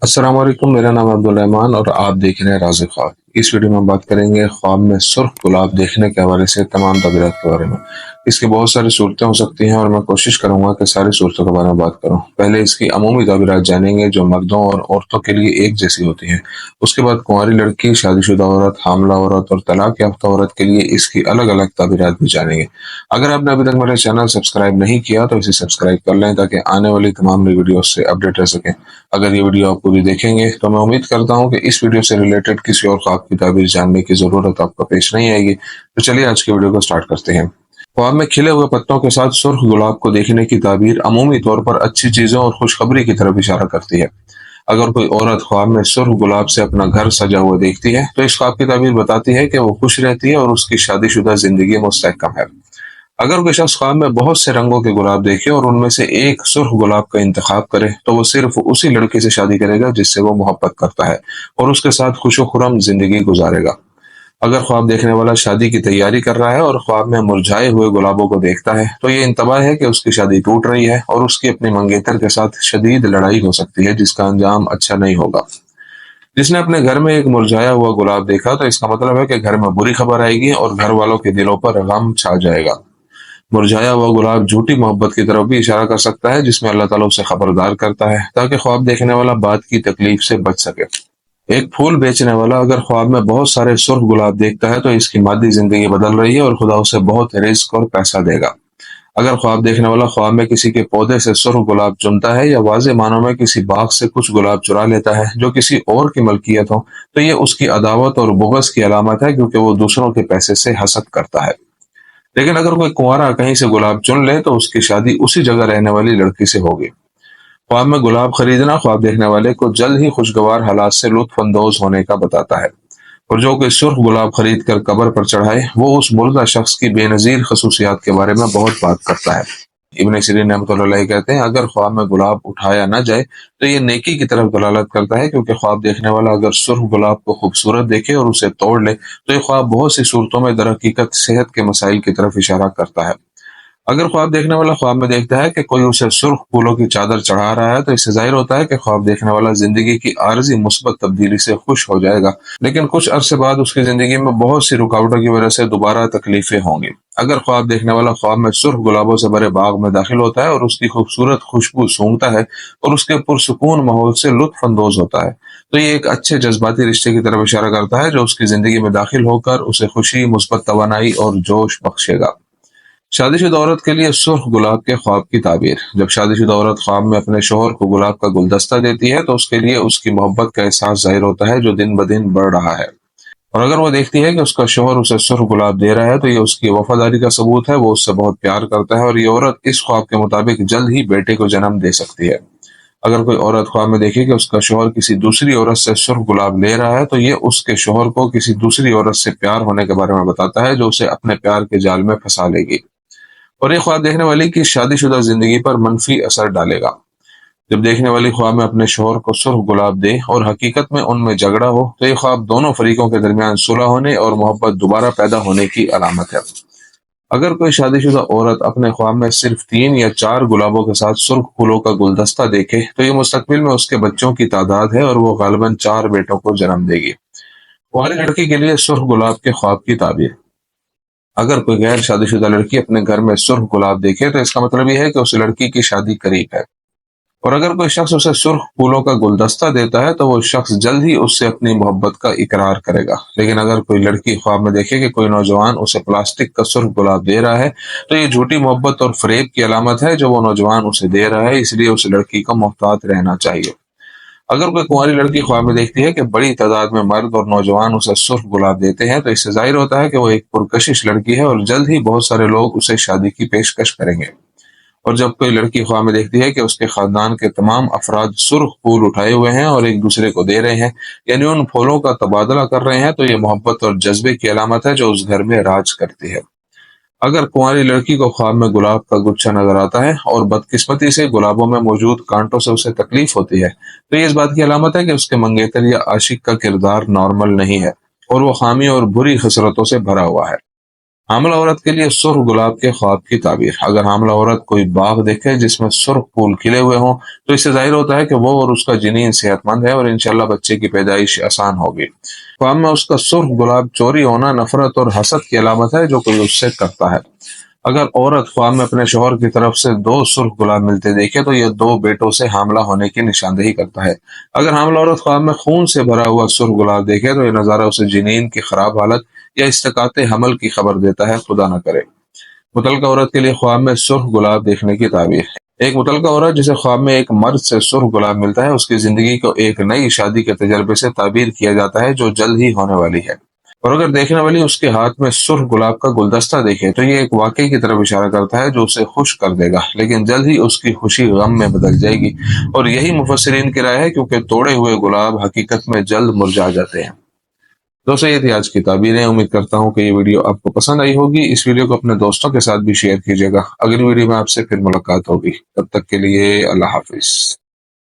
अस्सलाम वालेकुम। मेरा नाम अब्दुल रहमान और आप देख रहे हैं राज़ ख्वाब। इस वीडियो में हम बात करेंगे ख्वाब में सुर्ख गुलाब देखने के हवाले से तमाम तबीरत के बारे में। इसकी बहुत सारी सूरतें हो सकती हैं और मैं कोशिश करूंगा कि सारी सूरतों के बारे में बात करूं। पहले इसकी अमूमी तबीरत जानेंगे जो मर्दों और औरतों के लिए एक जैसी होती हैं। उसके बाद कुंवारी लड़की, शादीशुदा औरत, हामला औरत और तलाक याफ्ता औरत के लिए इसकी अलग अलग तबीरत भी जानेंगे। अगर आपने अभी तक मेरा चैनल सब्सक्राइब नहीं किया तो इसे सब्सक्राइब कर लें ताकि आने वाली तमाम नई वीडियो से अपडेट रह सकें। अगर ये वीडियो आप पूरी देखेंगे तो मैं उम्मीद करता हूं कि इस वीडियो से रिलेटेड किसी और ख्वाब की ताबीर जानने की जरूरत आपको पेश नहीं आएगी। तो चलिए आज की वीडियो को स्टार्ट करते हैं। ख्वाब में खिले हुए पत्तों के साथ सुर्ख गुलाब को देखने की ताबीर अमूमी तौर पर अच्छी चीजों और खुशखबरी की तरफ इशारा करती है। अगर कोई औरत ख्वाब में सुर्ख गुलाब से अपना घर सजा हुआ देखती है तो इस ख्वाब की ताबीर बताती है कि वो खुश रहती है और उसकी शादीशुदा जिंदगी मुस्तहकम है। अगर कोई शख्स ख्वाब में बहुत से रंगों के गुलाब देखे और उनमें से एक सुर्ख गुलाब का इंतखाब करे तो वो सिर्फ उसी लड़की से शादी करेगा जिससे वो मोहब्बत करता है और उसके साथ खुशो खुरम जिंदगी गुजारेगा। अगर ख्वाब देखने वाला शादी की तैयारी कर रहा है और ख्वाब में मुरझाए हुए गुलाबों को देखता है तो ये इंतबा है कि उसकी शादी टूट रही है और उसकी अपनी मंगेतर के साथ शदीद लड़ाई हो सकती है जिसका अंजाम अच्छा नहीं होगा। जिसने अपने घर में एक मुरझाया हुआ गुलाब देखा तो इसका मतलब है कि घर में बुरी खबर आएगी और घर वालों के दिलों पर गम छा जाएगा। मुरझाया हुआ गुलाब झूठी मोहब्बत की तरफ भी इशारा कर सकता है जिसमें अल्लाह ताला उसे खबरदार करता है ताकि ख्वाब देखने वाला बात की तकलीफ से बच सके। एक फूल बेचने वाला अगर ख्वाब में बहुत सारे सुर्ख गुलाब देखता है तो इसकी मादी जिंदगी बदल रही है और खुदा उसे बहुत रिस्क और पैसा देगा। अगर ख्वाब देखने वाला ख्वाब में किसी के पौधे से सुर्ख गुलाब चुनता है या वाज़े मानों में किसी बाग से कुछ गुलाब चुरा लेता है जो किसी और की मलकियत हो तो ये उसकी अदावत और बुग़्ज़ की अलामत है क्योंकि वो दूसरों के पैसे से हसद करता है। लेकिन अगर कोई कुंवारा कहीं से गुलाब चुन ले तो उसकी शादी उसी जगह रहने वाली लड़की से होगी। ख्वाब में गुलाब खरीदना ख्वाब देखने वाले को जल्द ही खुशगवार हालात से लुत्फ अंदोज होने का बताता है। और जो कोई सुर्ख गुलाब खरीद कर कब्र पर चढ़ाए वो उस मुर्दा शख्स की बेनजीर खसूसियात के बारे में बहुत बात करता है। इब्न सीरीन रहमतुल्लाह अलैह कहते हैं अगर ख्वाब में गुलाब उठाया न जाए तो ये नेकी की तरफ दलालत करता है क्योंकि ख्वाब देखने वाला अगर सुर्ख गुलाब को खूबसूरत देखे और उसे तोड़ ले तो ये ख्वाब बहुत सी सूरतों में दर हकीकत सेहत के मसाइल की तरफ इशारा करता है। अगर ख्वाब देखने वाला ख्वाब में देखता है कि कोई उसे सुर्ख फूलों की चादर चढ़ा रहा है तो इससे जाहिर होता है कि ख्वाब देखने वाला जिंदगी की आर्जी मुस्बत तब्दीली से खुश हो जाएगा, लेकिन कुछ अरसे बाद उसकी जिंदगी में बहुत सी रुकावटों की वजह से दोबारा तकलीफें होंगी। अगर ख्वाब देखने वाला ख्वाब में सुर्ख गुलाबों से भरे बाग में दाखिल होता है और उसकी खूबसूरत खुशबू सूंघता है और उसके पुरसुकून माहौल से लुत्फ अंदोज होता है तो ये एक अच्छे जज्बाती रिश्ते की तरफ इशारा करता है जो उसकी जिंदगी में दाखिल होकर उसे खुशी, मुस्बत तवानाई और जोश बख्शेगा। शादीशुदा औरत के लिए सुर्ख गुलाब के ख्वाब की ताबीर। जब शादीशुदा औरत ख्वाब में अपने शोहर को गुलाब का गुलदस्ता देती है तो उसके लिए उसकी मोहब्बत का एहसास जाहिर होता है जो दिन ब दिन बढ़ रहा है। और अगर वो देखती है कि उसका शोहर उसे सुर्ख गुलाब दे रहा है तो ये उसकी वफादारी का सबूत है, वो उससे बहुत प्यार करता है और ये औरत इस ख्वाब के मुताबिक जल्द ही बेटे को जन्म दे सकती है। अगर कोई औरत ख्वाब में देखे कि उसका शोहर किसी दूसरी औरत से सुर्ख गुलाब ले रहा है तो ये उसके शोहर को किसी दूसरी औरत से प्यार होने के बारे में बताता है जो उसे अपने प्यार के जाल में फंसा लेगी और ये ख्वाब देखने वाली की शादीशुदा जिंदगी पर मनफी असर डालेगा। जब देखने वाली ख्वाब में अपने शोहर को सुर्ख गुलाब दे और हकीकत में उनमें झगड़ा हो तो ये ख्वाब दोनों फरीकों के दरमियान सुलह होने और मोहब्बत दोबारा पैदा होने की अलामत है। अगर कोई शादीशुदा औरत अपने ख्वाब में सिर्फ 3 या 4 गुलाबों के साथ सुर्ख फूलों का गुलदस्ता देखे तो ये मुस्तकबिल में उसके बच्चों की तादाद है और वो गालिबन 4 बेटों को जन्म देगी। कुंवारी लड़की के लिए सुर्ख गुलाब के ख्वाब की ताबीर। अगर कोई गैर शादीशुदा लड़की अपने घर में सुर्ख गुलाब देखे तो इसका मतलब यह है कि उस लड़की की शादी करीब है। और अगर कोई शख्स उसे सुर्ख फूलों का गुलदस्ता देता है तो वो शख्स जल्द ही उससे अपनी मोहब्बत का इकरार करेगा। लेकिन अगर कोई लड़की ख्वाब में देखे कि कोई नौजवान उसे प्लास्टिक का सुर्ख गुलाब दे रहा है तो ये झूठी मोहब्बत और फरेब की अलामत है जो वो नौजवान उसे दे रहा है, इसलिए उस लड़की को मोहतात रहना चाहिए। अगर कोई कुंवारी लड़की ख्वाब में देखती है कि बड़ी तादाद में मर्द और नौजवान उसे सुर्ख गुलाब देते हैं तो इससे जाहिर होता है कि वो एक पुरकशिश लड़की है और जल्द ही बहुत सारे लोग उसे शादी की पेशकश करेंगे। और जब कोई लड़की ख्वाब में देखती है कि उसके खानदान के तमाम अफराद सुर्ख फूल उठाए हुए हैं और एक दूसरे को दे रहे हैं, यानी उन फूलों का तबादला कर रहे हैं, तो ये मोहब्बत और जज्बे की अलामत है जो उस घर में राज करती है। अगर कुंवारी लड़की को ख्वाब में गुलाब का गुच्छा नजर आता है और बदकिस्मती से गुलाबों में मौजूद कांटों से उसे तकलीफ होती है तो ये इस बात की अलामत है कि उसके मंगेतर या आशिक का किरदार नॉर्मल नहीं है और वो खामी और बुरी खसरतों से भरा हुआ है। حاملہ عورت کے لیے سرخ گلاب کے خواب کی تعبیر۔ اگر حاملہ عورت کوئی باغ دیکھے جس میں سرخ پھول کھلے ہوئے ہوں تو اس سے ظاہر ہوتا ہے کہ وہ اور اس کا جنین صحت مند ہے اور انشاءاللہ بچے کی پیدائش آسان ہوگی۔ خواب میں اس کا سرخ گلاب چوری ہونا نفرت اور حسد کی علامت ہے جو کوئی اس سے کرتا ہے۔ اگر عورت خواب میں اپنے شوہر کی طرف سے 2 سرخ گلاب ملتے دیکھے تو یہ 2 بیٹوں سے حاملہ ہونے کی نشاندہی کرتا ہے۔ اگر حاملہ عورت خواب میں خون سے بھرا ہوا سرخ گلاب دیکھے تو یہ نظارہ اسے جنین کی خراب حالت یا استقاط حمل کی خبر دیتا ہے، خدا نہ کرے۔ متعلقہ عورت کے لیے خواب میں سرخ گلاب دیکھنے کی تعبیر۔ ایک متعلقہ عورت جسے خواب میں ایک مرد سے سرخ گلاب ملتا ہے اس کی زندگی کو ایک نئی شادی کے تجربے سے تعبیر کیا جاتا ہے جو جلد ہی ہونے والی ہے، اور اگر دیکھنے والی اس کے ہاتھ میں سرخ گلاب کا گلدستہ دیکھے تو یہ ایک واقعے کی طرف اشارہ کرتا ہے جو اسے خوش کر دے گا، لیکن جلد ہی اس کی خوشی غم میں بدل جائے گی، اور یہی مفسرین کی رائے ہے کیونکہ توڑے ہوئے گلاب حقیقت میں جلد مرجھا جاتے ہیں۔ دوستو یہ تھی آج کی تعبیریں، امید کرتا ہوں کہ یہ ویڈیو آپ کو پسند آئی ہوگی۔ اس ویڈیو کو اپنے دوستوں کے ساتھ بھی شیئر کیجیے گا۔ اگلی ویڈیو میں آپ سے پھر ملاقات ہوگی، تب تک کے لیے اللہ حافظ۔